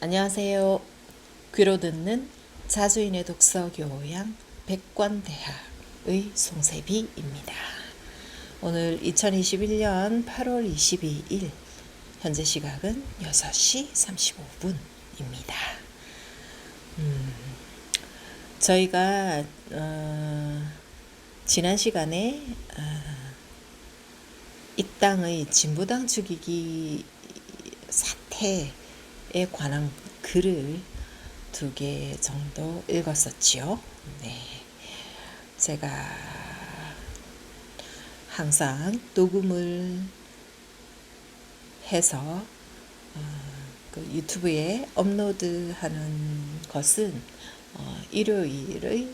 안녕하세요. 귀로 듣는 자주인의 독서 교양 백관대학의 송세비입니다. 오늘 2021년 8월 22일 현재 시각은 6시 35분입니다. 저희가 지난 시간에 이 땅의 진보당 죽이기 사태에 관한 글을 2개 정도 읽었었지요. 네. 제가 항상 녹음을 해서 그 유튜브에 업로드하는 것은 일요일의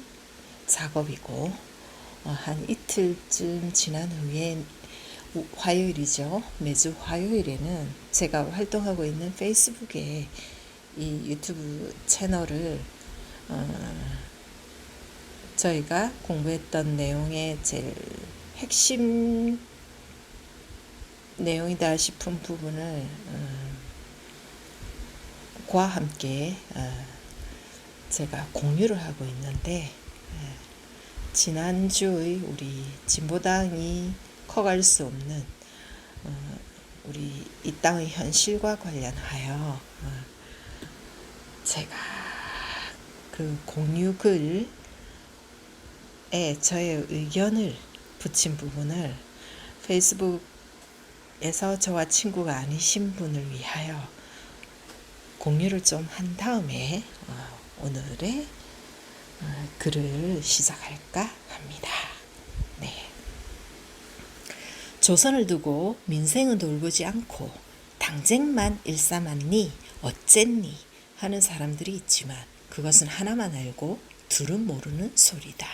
작업이고 한 이틀쯤 지난 후에 화요일이죠. 매주 화요일에는 제가 활동하고 있는 페이스북에 이 유튜브 채널을 저희가 공부했던 내용의 제일 핵심 내용이다 싶은 부분을 과 함께 제가 공유를 하고 있는데 지난주의 우리 진보당이 커갈 수 없는 우리 이 땅의 현실과 관련하여 제가 그 공유 글에 저의 의견을 붙인 부분을 페이스북에서 저와 친구가 아니신 분을 위하여 공유를 좀 한 다음에 오늘의 글을 시작할까 합니다. 네. 조선을 두고 민생은 돌보지 않고 당쟁만 일삼았니 어쨌니 하는 사람들이 있지만 그것은 하나만 알고 둘은 모르는 소리다.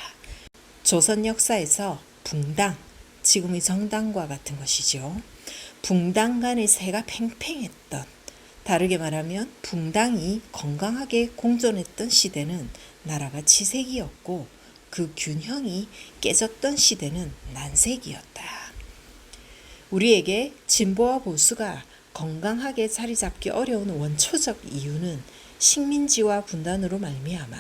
조선 역사에서 붕당, 지금의 정당과 같은 것이죠. 붕당 간의 세가 팽팽했던, 다르게 말하면 붕당이 건강하게 공존했던 시대는 나라가 치색이었고 그 균형이 깨졌던 시대는 난색이었다. 우리에게 진보와 보수가 건강하게 자리 잡기 어려운 원초적 이유는 식민지와 분단으로 말미암아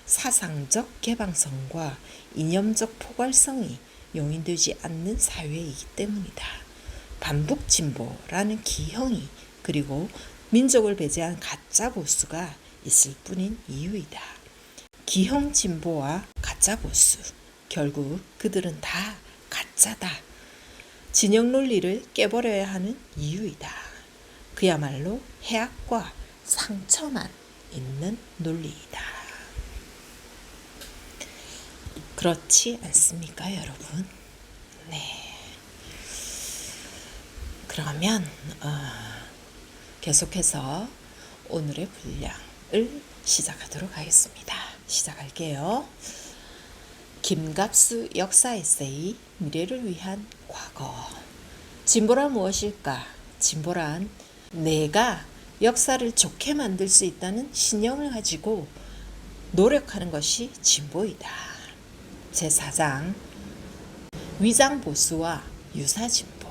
사상적 개방성과 이념적 포괄성이 용인되지 않는 사회이기 때문이다. 반북 진보라는 기형이 그리고 민족을 배제한 가짜 보수가 있을 뿐인 이유이다. 기형 진보와 가짜 보수, 결국 그들은 다 가짜다. 진영 논리를 깨버려야 하는 이유이다. 그야말로 해악과 상처만 있는 논리이다. 그렇지 않습니까, 여러분? 네. 그러면 계속해서 오늘의 분량을 시작하도록 하겠습니다. 시작할게요. 김갑수 역사 에세이 미래를 위한 과거. 진보란 무엇일까? 진보란 내가 역사를 좋게 만들 수 있다는 신념을 가지고 노력하는 것이 진보이다. 제4장 위장보수와 유사진보.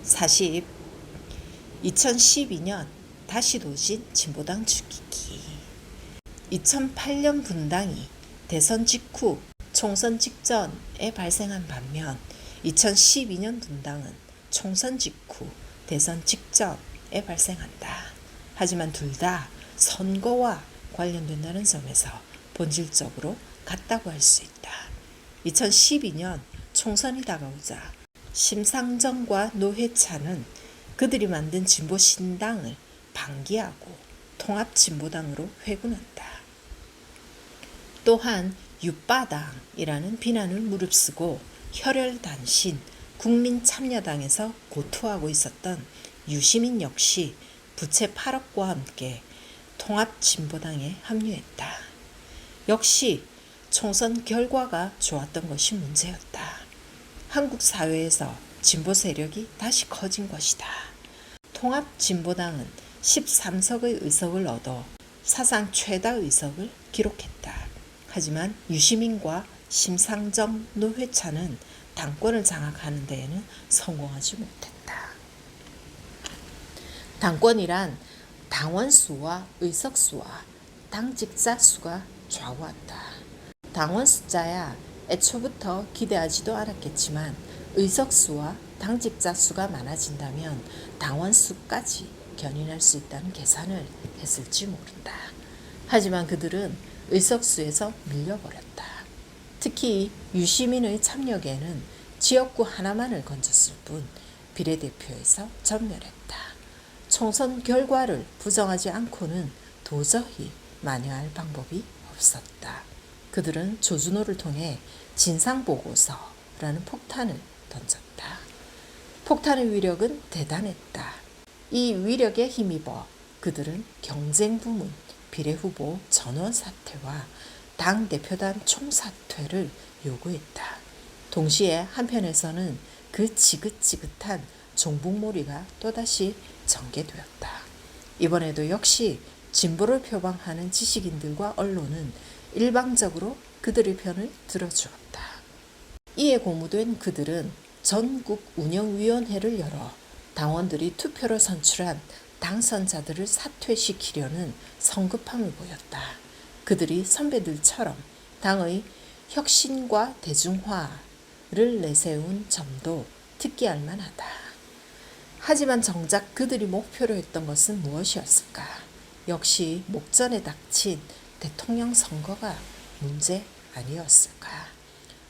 40. 2012년 다시 도진 진보당 죽이기. 2008년 분당이 대선 직후 총선 직전에 발생한 반면 2012년 분당은 총선 직후 대선 직전에 발생한다. 하지만 둘 다 선거와 관련된다는 점에서 본질적으로 같다고 할 수 있다. 2012년 총선이 다가오자 심상정과 노회찬은 그들이 만든 진보신당을 방기하고 통합진보당으로 회군한다. 또한 육바당이라는 비난을 무릅쓰고 혈혈단신 국민참여당에서 고투하고 있었던 유시민 역시 부채 8억과 함께 통합진보당에 합류했다. 역시 총선 결과가 좋았던 것이 문제였다. 한국 사회에서 진보 세력이 다시 커진 것이다. 통합진보당은 13석의 의석을 얻어 사상 최다 의석을 기록했다. 하지만 유시민과 심상정, 노회찬은 당권을 장악하는 데에는 성공하지 못했다. 당권이란 당원 수와 의석 수와 당직자 수가 좌우한다. 당원 숫자야 애초부터 기대하지도 않았겠지만 의석 수와 당직자 수가 많아진다면 당원 수까지 견인할 수 있다는 계산을 했을지 모른다. 하지만 그들은 의석수에서 밀려버렸다. 특히 유시민의 참여에는 지역구 하나만을 건졌을 뿐 비례대표에서 전멸했다. 총선 결과를 부정하지 않고는 도저히 만회할 방법이 없었다. 그들은 조준호를 통해 진상보고서라는 폭탄을 던졌다. 폭탄의 위력은 대단했다. 이 위력에 힘입어 그들은 경쟁부문 비례후보 전원 사퇴와 당대표단 총사퇴를 요구했다. 동시에 한편에서는 그 지긋지긋한 종북몰이가 또다시 전개되었다. 이번에도 역시 진보를 표방하는 지식인들과 언론은 일방적으로 그들의 편을 들어주었다. 이에 고무된 그들은 전국 운영위원회를 열어 당원들이 투표로 선출한 당선자들을 사퇴시키려는 성급함을 보였다. 그들이 선배들처럼 당의 혁신과 대중화를 내세운 점도 특기할 만하다. 하지만 정작 그들이 목표로 했던 것은 무엇이었을까? 역시 목전에 닥친 대통령 선거가 문제 아니었을까?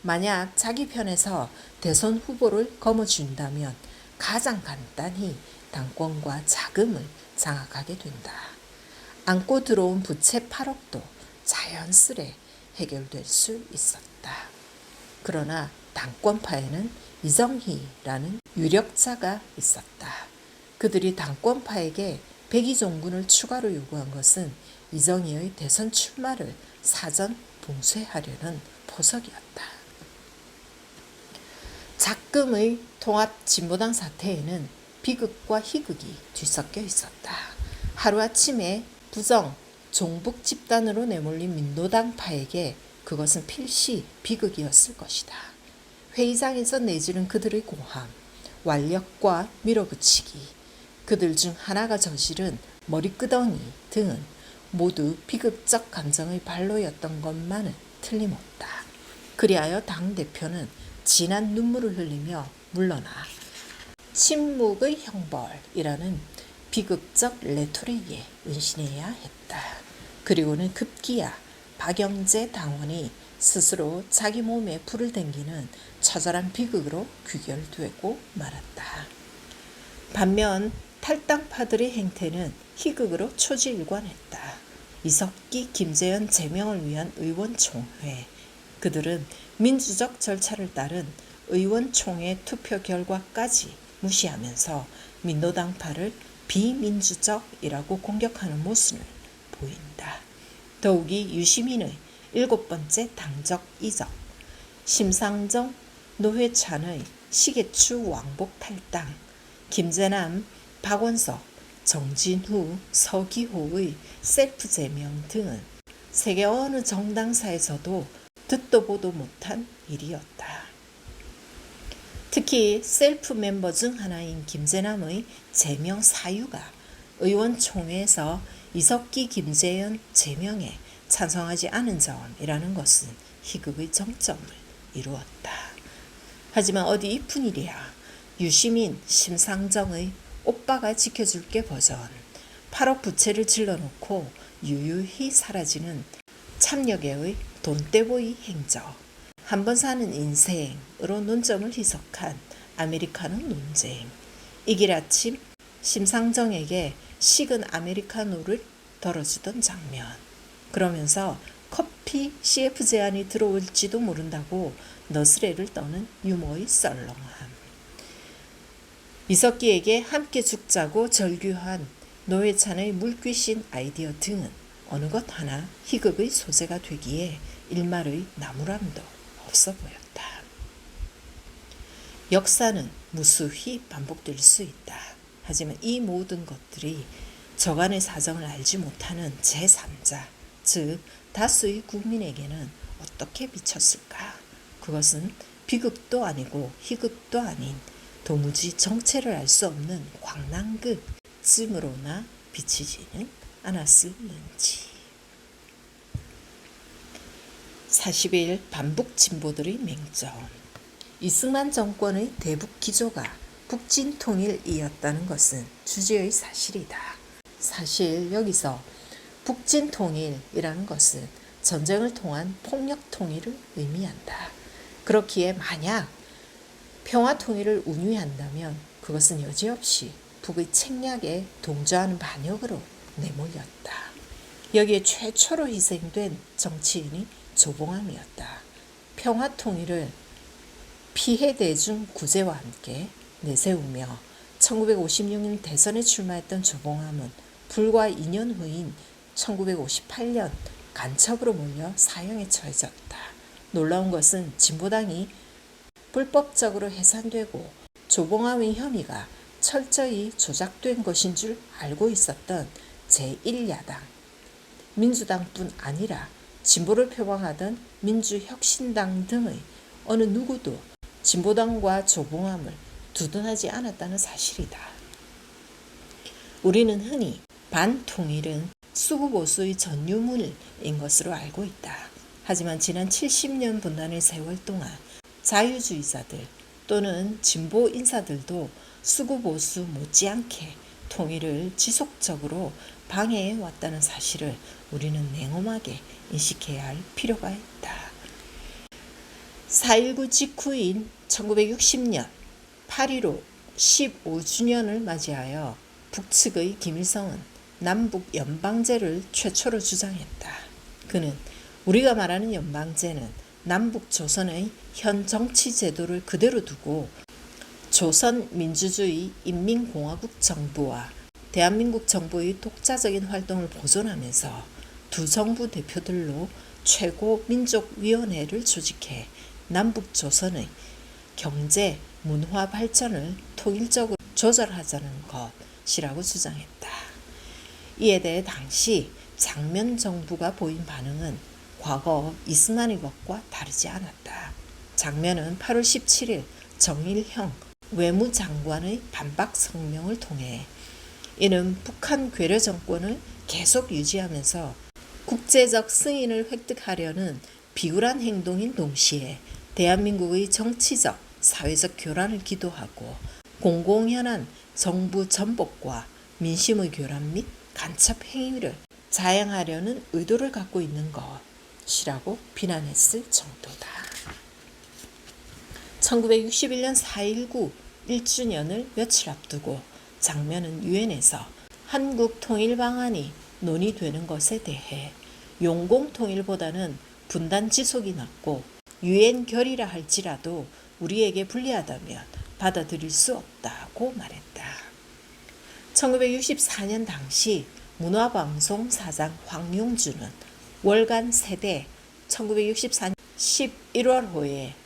만약 자기 편에서 대선 후보를 거머쥔다면 가장 간단히 당권과 자금을 장악하게 된다. 안고 들어온 부채 8억도 자연스레 해결될 수 있었다. 그러나 당권파에는 이정희라는 유력자가 있었다. 그들이 당권파에게 백의종군을 추가로 요구한 것은 이정희의 대선 출마를 사전 봉쇄하려는 포석이었다. 작금의 통합진보당 사태에는 비극과 희극이 뒤섞여 있었다. 하루아침에 부정, 종북 집단으로 내몰린 민노당파에게 그것은 필시 비극이었을 것이다. 회의장에서 내지른 그들의 고함, 완력과 밀어붙이기, 그들 중 하나가 저지른 머리끄덩이 등은 모두 비극적 감정의 발로였던 것만은 틀림없다. 그리하여 당대표는 진한 눈물을 흘리며 물러나 침묵의 형벌이라는 비극적 레토릭에 은신해야 했다. 그리고는 급기야 박영재 당원이 스스로 자기 몸에 불을 댕기는 처절한 비극으로 귀결되고 말았다. 반면 탈당파들의 행태는 희극으로 초지일관했다. 이석기, 김재현 제명을 위한 의원총회. 그들은 민주적 절차를 따른 의원총회 투표 결과까지 무시하면서 민노당파를 비민주적이라고 공격하는 모습을 보인다. 더욱이 유시민의 7번째 당적 이적, 심상정, 노회찬의 시계추 왕복 탈당, 김재남, 박원석, 정진후, 서기호의 셀프 제명 등은 세계 어느 정당사에서도 듣도 보도 못한 일이었다. 특히 셀프 멤버 중 하나인 김재남의 제명 사유가 의원총회에서 이석기, 김재현 제명에 찬성하지 않은 점이라는 것은 희극의 정점을 이루었다. 하지만 어디 이뿐 일이야. 유시민, 심상정의 오빠가 지켜줄게 버전, 8억 부채를 질러놓고 유유히 사라지는 참여계의 돈떼보이 행적, 한번 사는 인생으로 논점을 희석한 아메리카노 논쟁, 이길 아침 심상정에게 식은 아메리카노를 덜어주던 장면, 그러면서 커피 CF 제안이 들어올지도 모른다고 너스레를 떠는 유머의 썰렁함, 이석기에게 함께 죽자고 절규한 노회찬의 물귀신 아이디어 등은 어느 것 하나 희극의 소재가 되기에 일말의 나무람도 없어 보였다. 역사는 무수히 반복될 수 있다. 하지만 이 모든 것들이 저간의 사정을 알지 못하는 제3자, 즉 다수의 국민에게는 어떻게 미쳤을까? 그것은 비극도 아니고 희극도 아닌 도무지 정체를 알 수 없는 광란극 쯤으로나 비치지는 않았을는지. 40일 반북 진보들의 맹점. 이승만 정권의 대북 기조가 북진 통일이었다는 것은 주지의 사실이다. 사실 여기서 북진 통일이라는 것은 전쟁을 통한 폭력 통일을 의미한다. 그렇기에 만약 평화 통일을 운유한다면 그것은 여지없이 북의 책략에 동조하는 반역으로 내몰렸다. 여기에 최초로 희생된 정치인이 조봉암이었다. 평화 통일을 피해 대중 구제와 함께 내세우며 1956년 대선에 출마했던 조봉암은 불과 2년 후인 1958년 간첩으로 몰려 사형에 처해졌다. 놀라운 것은 진보당이 불법적으로 해산되고 조봉암의 혐의가 철저히 조작된 것인 줄 알고 있었던 제1야당 민주당뿐 아니라 진보를 표방하던 민주혁신당 등의 어느 누구도 진보당과 조봉암을 두둔하지 않았다는 사실이다. 우리는 흔히 반통일은 수구보수의 전유물인 것으로 알고 있다. 하지만 지난 70년 분단의 세월 동안 자유주의자들 또는 진보 인사들도 수구보수 못지않게 통일을 지속적으로 방해해 왔다는 사실을 우리는 냉엄하게 인식해야 할 필요가 있다. 4.19 직후인 1960년 8.15 15주년을 맞이하여 북측의 김일성은 남북 연방제를 최초로 주장했다. 그는 우리가 말하는 연방제는 남북 조선의 현 정치 제도를 그대로 두고 조선민주주의 인민공화국 정부와 대한민국 정부의 독자적인 활동을 보존하면서 두 정부 대표들로 최고민족위원회를 조직해 남북조선의 경제, 문화 발전을 통일적으로 조절하자는 것이라고 주장했다. 이에 대해 당시 장면 정부가 보인 반응은 과거 이승만의 것과 다르지 않았다. 장면은 8월 17일 정일형 외무장관의 반박 성명을 통해 이는 북한 괴뢰 정권을 계속 유지하면서 국제적 승인을 획득하려는 비굴한 행동인 동시에 대한민국의 정치적, 사회적 교란을 기도하고 공공연한 정부 전복과 민심의 교란 및 간첩 행위를 자행하려는 의도를 갖고 있는 것이라고 비난했을 정도다. 1961년 4.19 1주년을 며칠 앞두고 장면은 유엔에서 한국 통일 방안이 논의되는 것에 대해 용공 통일보다는 분단 지속이 낫고 유엔 결의라 할지라도 우리에게 불리하다면 받아들일 수 없다고 말했다. 1964년 당시 문화방송 사장 황용주는 월간 세대 1964년 11월호에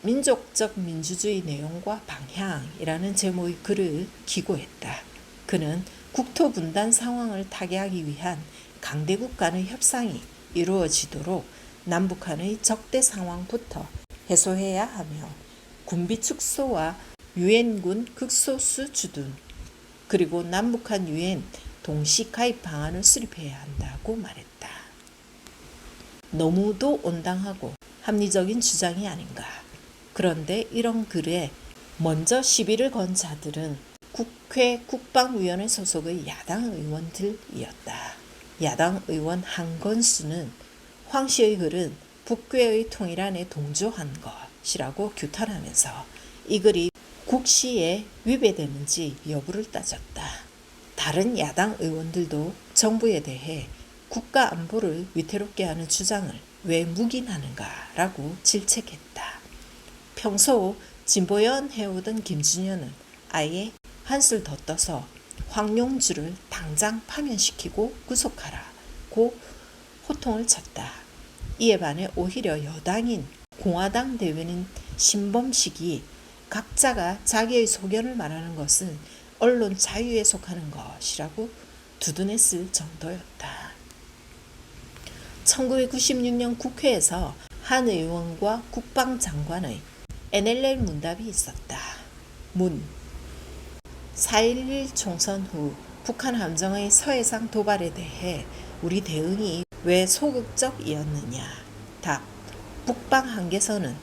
민족적 민주주의 내용과 방향이라는 제목의 글을 기고했다. 그는 국토 분단 상황을 타개하기 위한 강대국 간의 협상이 이루어지도록 남북한의 적대 상황부터 해소해야 하며 군비 축소와 유엔군 극소수 주둔 그리고 남북한 유엔 동시 가입 방안을 수립해야 한다고 말했다. 너무도 온당하고 합리적인 주장이 아닌가. 그런데 이런 글에 먼저 시비를 건 자들은 국회 국방위원회 소속의 야당 의원들이었다. 야당 의원 한건수는 황 씨의 글은 북괴의 통일안에 동조한 것이라고 규탄하면서 이 글이 국시에 위배되는지 여부를 따졌다. 다른 야당 의원들도 정부에 대해 국가 안보를 위태롭게 하는 주장을 왜 묵인하는가라고 질책했다. 평소 진보연 해오던 김준현은 아예 한술 더 떠서 황용주를 당장 파면시키고 구속하라고 호통을 쳤다. 이에 반해 오히려 여당인 공화당 대변인 신범식이 각자가 자기의 소견을 말하는 것은 언론 자유에 속하는 것이라고 두둔했을 정도였다. 1996년 국회에서 한 의원과 국방장관의 NLL 문답이 있었다. 문 4.11 총선 후 북한 함정의 서해상 도발에 대해 우리 대응이 왜 소극적이었느냐? 답. 북방 한계선은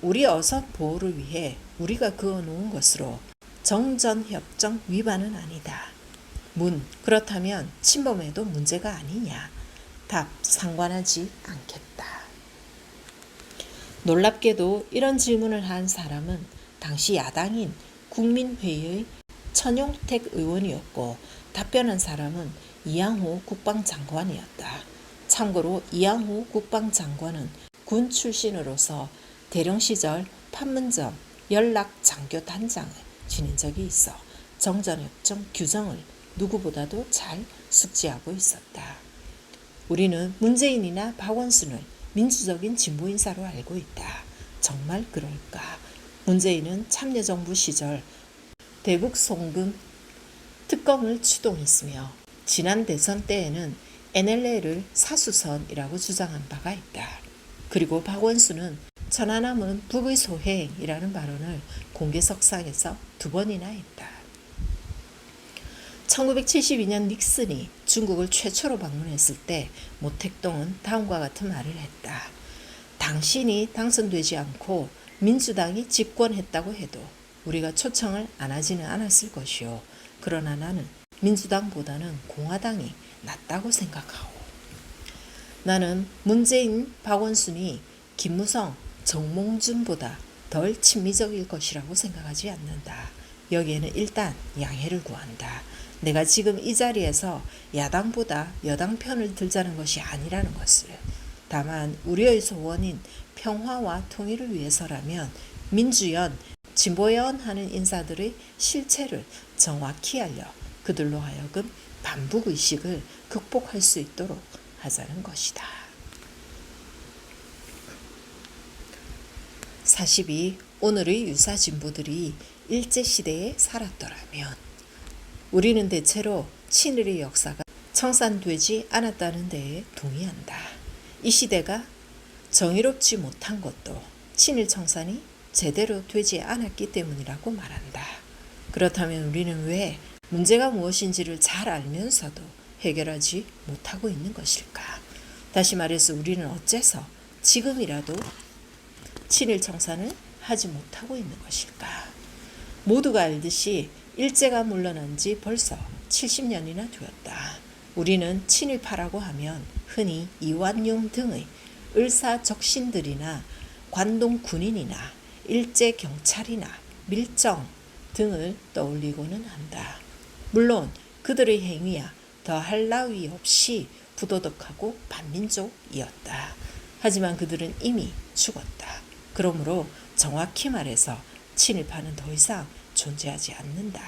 우리 어선 보호를 위해 우리가 그어놓은 것으로 정전협정 위반은 아니다. 문. 그렇다면 침범해도 문제가 아니냐? 답. 상관하지 않겠다. 놀랍게도 이런 질문을 한 사람은 당시 야당인 국민회의의 천용택 의원이었고 답변한 사람은 이양호 국방장관이었다. 참고로 이양호 국방장관은 군 출신으로서 대령 시절 판문점 연락장교단장을 지낸 적이 있어 정전협정 규정을 누구보다도 잘 숙지하고 있었다. 우리는 문재인이나 박원순을 민주적인 진보인사로 알고 있다. 정말 그럴까? 문재인은 참여정부 시절 대북 송금 특검을 추동했으며 지난 대선 때에는 NLL을 사수선이라고 주장한 바가 있다. 그리고 박원순은 천안함은 북의 소행이라는 발언을 공개석상에서 2번이나 했다. 1972년 닉슨이 중국을 최초로 방문했을 때 모택동은 다음과 같은 말을 했다. 당신이 당선되지 않고 민주당이 집권했다고 해도 우리가 초청을 안 하지는 않았을 것이요. 그러나 나는 민주당보다는 공화당이 낫다고 생각하오. 나는 문재인, 박원순이 김무성, 정몽준보다 덜 친미적일 것이라고 생각하지 않는다. 여기에는 일단 양해를 구한다. 내가 지금 이 자리에서 야당보다 여당 편을 들자는 것이 아니라는 것을. 다만 우리의 소원인 평화와 통일을 위해서라면 민주연, 진보연 하는 인사들의 실체를 정확히 알려 그들로 하여금 반북의식을 극복할 수 있도록 하자는 것이다. 42. 오늘의 유사 진보들이 일제시대에 살았더라면 우리는 대체로 친일의 역사가 청산되지 않았다는 데에 동의한다. 이 시대가 정의롭지 못한 것도 친일 청산이 제대로 되지 않았기 때문이라고 말한다. 그렇다면 우리는 왜 문제가 무엇인지를 잘 알면서도 해결하지 못하고 있는 것일까? 다시 말해서 우리는 어째서 지금이라도 친일 청산을 하지 못하고 있는 것일까? 모두가 알듯이 일제가 물러난 지 벌써 70년이나 되었다. 우리는 친일파라고 하면 흔히 이완용 등의 을사적신들이나 관동 군인이나 일제 경찰이나 밀정 등을 떠올리고는 한다. 물론 그들의 행위야 더할 나위 없이 부도덕하고 반민족이었다. 하지만 그들은 이미 죽었다. 그러므로 정확히 말해서 친일파는 더 이상 존재하지 않는다.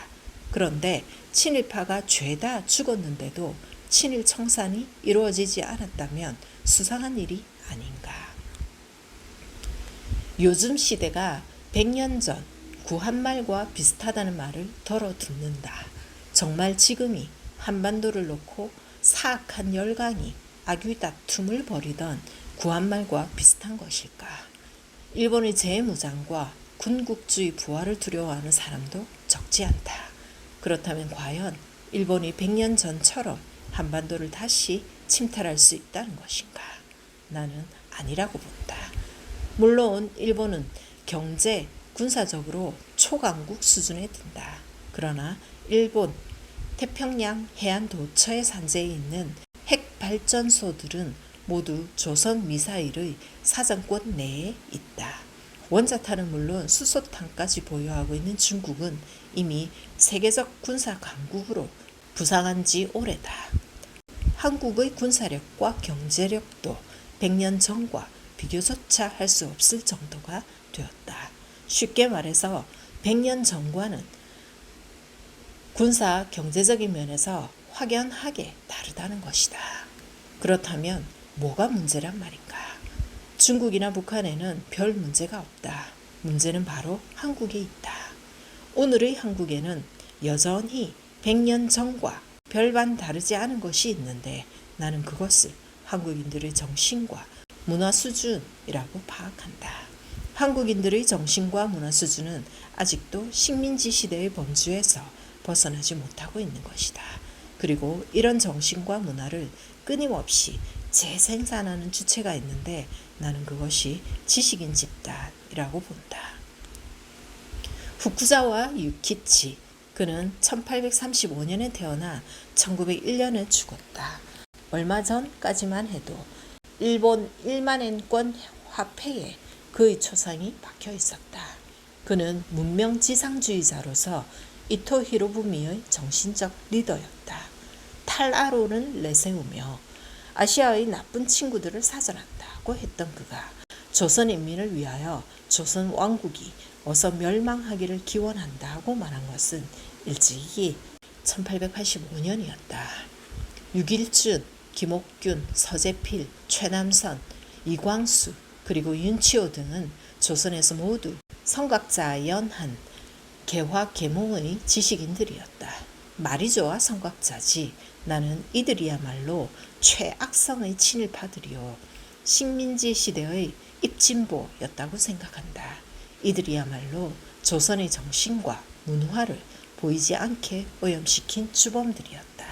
그런데 친일파가 죄다 죽었는데도 친일 청산이 이루어지지 않았다면 수상한 일이 아닌가. 요즘 시대가 100년 전 구한말과 비슷하다는 말을 덜어 듣는다. 정말 지금이 한반도를 놓고 사악한 열강이 악유다툼을 벌이던 구한말과 비슷한 것일까? 일본의 재무장과 군국주의 부활을 두려워하는 사람도 적지 않다. 그렇다면 과연 일본이 100년 전처럼 한반도를 다시 침탈할 수 있다는 것인가? 나는 아니라고 본다. 물론 일본은 경제, 군사적으로 초강국 수준에 든다. 그러나 일본 태평양 해안 도처의 산지에 있는 핵발전소들은 모두 조선 미사일의 사정권 내에 있다. 원자탄은 물론 수소탄까지 보유하고 있는 중국은 이미 세계적 군사 강국으로 부상한 지 오래다. 한국의 군사력과 경제력도 100년 전과 비교조차 할 수 없을 정도가 되었다. 쉽게 말해서 100년 전과는 군사 경제적인 면에서 확연하게 다르다는 것이다. 그렇다면 뭐가 문제란 말인가? 중국이나 북한에는 별 문제가 없다. 문제는 바로 한국에 있다. 오늘의 한국에는 여전히 100년 전과 별반 다르지 않은 것이 있는데 나는 그것을 한국인들의 정신과 문화 수준이라고 파악한다. 한국인들의 정신과 문화 수준은 아직도 식민지 시대의 범주에서 벗어나지 못하고 있는 것이다. 그리고 이런 정신과 문화를 끊임없이 재생산하는 주체가 있는데 나는 그것이 지식인 집단이라고 본다. 후쿠자와 유키치, 그는 1835년에 태어나 1901년에 죽었다. 얼마 전까지만 해도 일본 1만엔권 화폐에 그의 초상이 박혀 있었다. 그는 문명지상주의자로서 이토 히로부미의 정신적 리더였다. 탈아론을 내세우며 아시아의 나쁜 친구들을 사절한다고 했던 그가 조선인민을 위하여 조선 왕국이 어서 멸망하기를 기원한다고 말한 것은 일찍이 1885년이었다. 유길준, 김옥균, 서재필, 최남선, 이광수, 그리고 윤치호 등은 조선에서 모두 성각자연한 개화계몽의 지식인들이었다. 말이 좋아 성각자지. 나는 이들이야말로 최악성의 친일파들이요 식민지 시대의 입진보였다고 생각한다. 이들이야말로 조선의 정신과 문화를 보이지 않게 오염시킨 주범들이었다.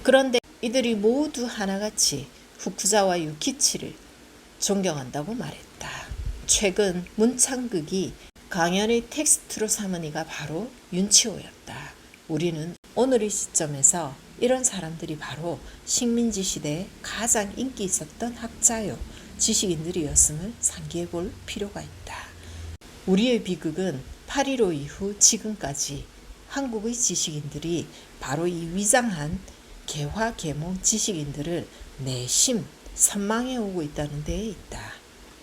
그런데 이들이 모두 하나같이 후쿠자와 유키치를 존경한다고 말했다. 최근 문창극이 강연의 텍스트로 삼은 이가 바로 윤치호였다. 우리는 오늘의 시점에서 이런 사람들이 바로 식민지 시대에 가장 인기 있었던 학자요 지식인들이었음을 상기해 볼 필요가 있다. 우리의 비극은 8.15 이후 지금까지 한국의 지식인들이 바로 이 위장한 개화계몽 지식인들을 내심 선망해 오고 있다는 데에 있다.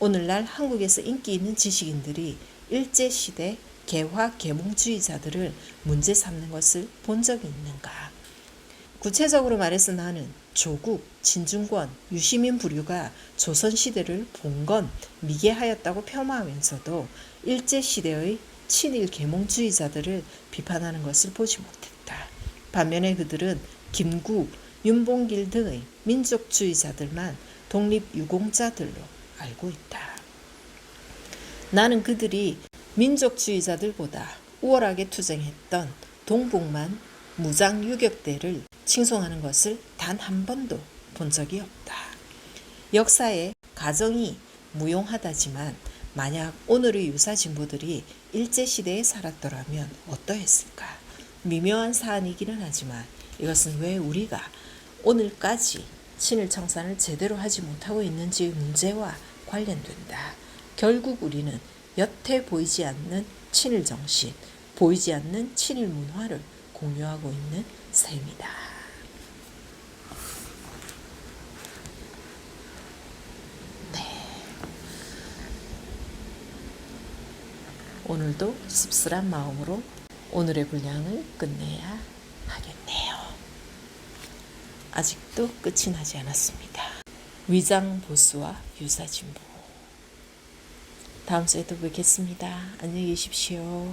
오늘날 한국에서 인기 있는 지식인들이 일제시대 개화계몽주의자들을 문제 삼는 것을 본 적이 있는가? 구체적으로 말해서 나는 조국, 진중권, 유시민 부류가 조선시대를 봉건, 미개하였다고 폄하하면서도 일제시대의 친일 계몽주의자들을 비판하는 것을 보지 못했다. 반면에 그들은 김구, 윤봉길 등의 민족주의자들만 독립유공자들로 알고 있다. 나는 그들이 민족주의자들보다 우월하게 투쟁했던 동북만 무장유격대를 칭송하는 것을 단 한 번도 본 적이 없다. 역사에 가정이 무용하다지만 만약 오늘의 유사 진보들이 일제시대에 살았더라면 어떠했을까? 미묘한 사안이기는 하지만 이것은 왜 우리가 오늘까지 친일 청산을 제대로 하지 못하고 있는지의 문제와 관련된다. 결국 우리는 여태 보이지 않는 친일 정신, 보이지 않는 친일 문화를 공유하고 있는 셈이다. 네. 오늘도 씁쓸한 마음으로 오늘의 분량을 끝내야 하겠네요. 아직도 끝이 나지 않았습니다. 위장보수와 유사진보. 다음 주에 또 뵙겠습니다. 안녕히 계십시오.